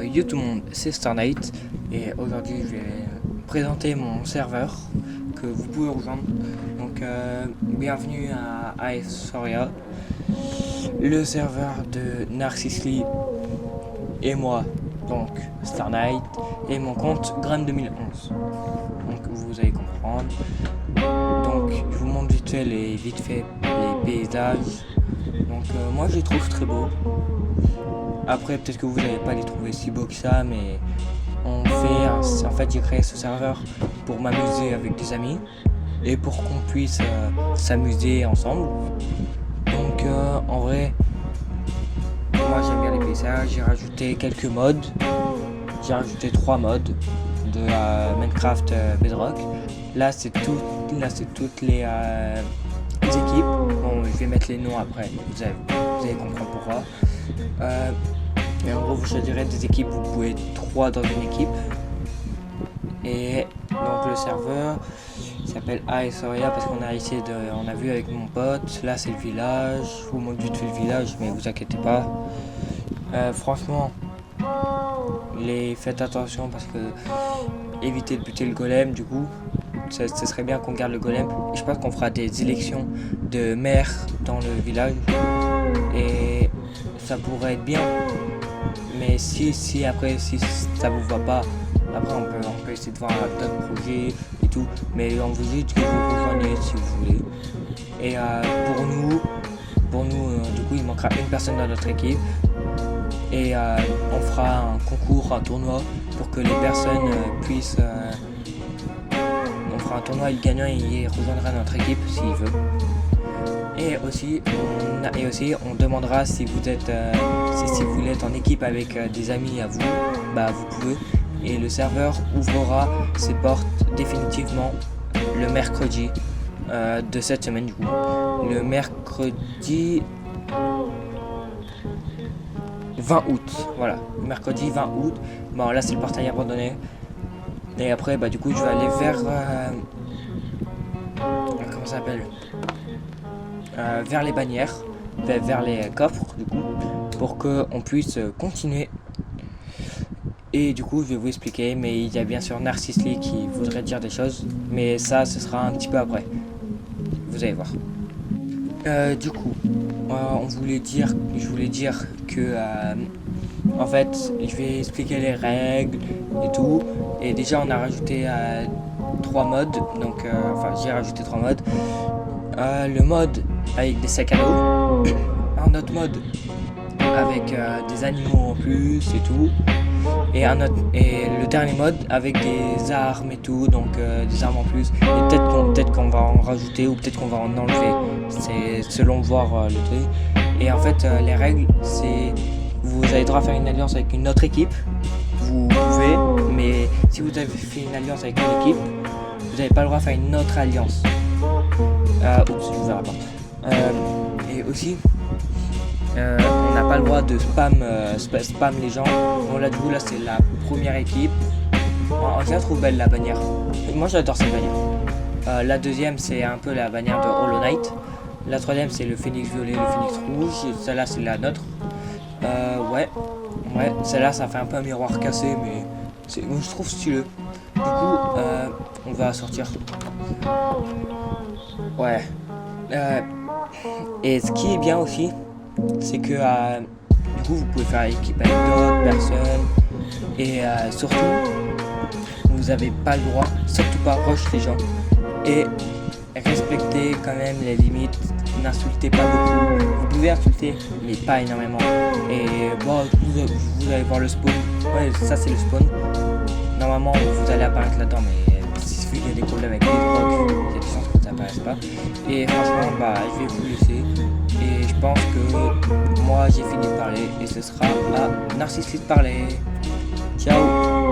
Yo tout le monde, c'est Starnight et aujourd'hui je vais présenter mon serveur que vous pouvez rejoindre. Donc bienvenue à Aesoria, le serveur de Narcissly et moi, donc Starnight, et mon compte Gram 2011. Donc vous allez comprendre. Donc je vous montre vite fait les paysages. Donc moi je les trouve très beaux. Après peut-être que vous n'allez pas les trouver si beaux que ça, mais en fait j'ai créé ce serveur pour m'amuser avec des amis et pour qu'on puisse s'amuser ensemble. Donc en vrai, moi j'aime bien les paysages. J'ai rajouté quelques mods. J'ai rajouté 3 mods de Minecraft Bedrock. Là c'est toutes les équipes. Bon, je vais mettre les noms après, vous allez comprendre pourquoi. Et en gros vous choisirez des équipes, vous pouvez être 3 dans une équipe. Et donc le serveur s'appelle Aesoria parce qu'on a vu avec mon pote. Là c'est le village, je vous montre vite fait le village mais vous inquiétez pas. Franchement faites attention parce que évitez de buter le golem. Du coup ce serait bien qu'on garde le golem. Et je pense qu'on fera des élections de maire dans le village et ça pourrait être bien. Mais si ça vous va pas, après on peut essayer de voir d'autres projets et tout. Mais on vous dit que vous rejoignez si vous voulez. Et pour nous du coup il manquera une personne dans notre équipe. Et on fera un concours, un tournoi pour que les personnes puissent... on fera un tournoi et le gagnant il rejoindra notre équipe s'il veut. Et aussi on demandera si vous êtes si vous voulez être en équipe avec des amis à vous, bah vous pouvez. Et le serveur ouvrira ses portes définitivement le mercredi de cette semaine du coup. Le mercredi 20 août, voilà, mercredi 20 août. Bon là c'est le portail abandonné. Et après bah du coup je vais aller vers comment ça s'appelle, vers les bannières, vers les coffres du coup, pour que on puisse continuer. Et du coup je vais vous expliquer, mais il y a bien sûr Narcissly qui voudrait dire des choses, mais ça ce sera un petit peu après, vous allez voir. Du coup je voulais dire que en fait je vais expliquer les règles et tout. Et déjà on a rajouté 3 modes, donc j'ai rajouté 3 modes. Le mode avec des sacs à dos, un autre mode avec des animaux en plus et tout, et le dernier mode avec des armes et tout, donc des armes en plus. Et peut-être qu'on va en rajouter ou peut-être qu'on va en enlever, c'est selon voir le truc. Et en fait les règles c'est vous avez le droit à faire une alliance avec une autre équipe, vous pouvez, mais si vous avez fait une alliance avec une équipe, vous n'avez pas le droit à faire une autre alliance. Oups, je vous verrai pas. Et aussi, on n'a pas le droit de spam les gens. Bon là du coup là c'est la première équipe. Je la trouve belle la bannière. Moi j'adore cette bannière. La deuxième c'est un peu la bannière de Hollow Knight. La troisième c'est le phénix violet, le phénix rouge. Et celle-là c'est la nôtre. Ouais, celle-là ça fait un peu un miroir cassé, mais je trouve styleux. Du coup, on va sortir. Ouais. Et ce qui est bien aussi, c'est que du coup vous pouvez faire équipe avec d'autres personnes. Et surtout, vous n'avez pas le droit, surtout pas rush les gens. Et respectez quand même les limites. N'insultez pas beaucoup. Vous pouvez insulter, mais pas énormément. Et bon, vous allez voir le spawn. Ouais, ça c'est le spawn. Normalement, vous allez apparaître là-dedans, mais il y a des problèmes avec les drogues, il y a des chances que ça apparaisse pas. Et franchement, je vais vous laisser. Et je pense que moi, j'ai fini de parler. Et ce sera à Narcissly de parler. Ciao!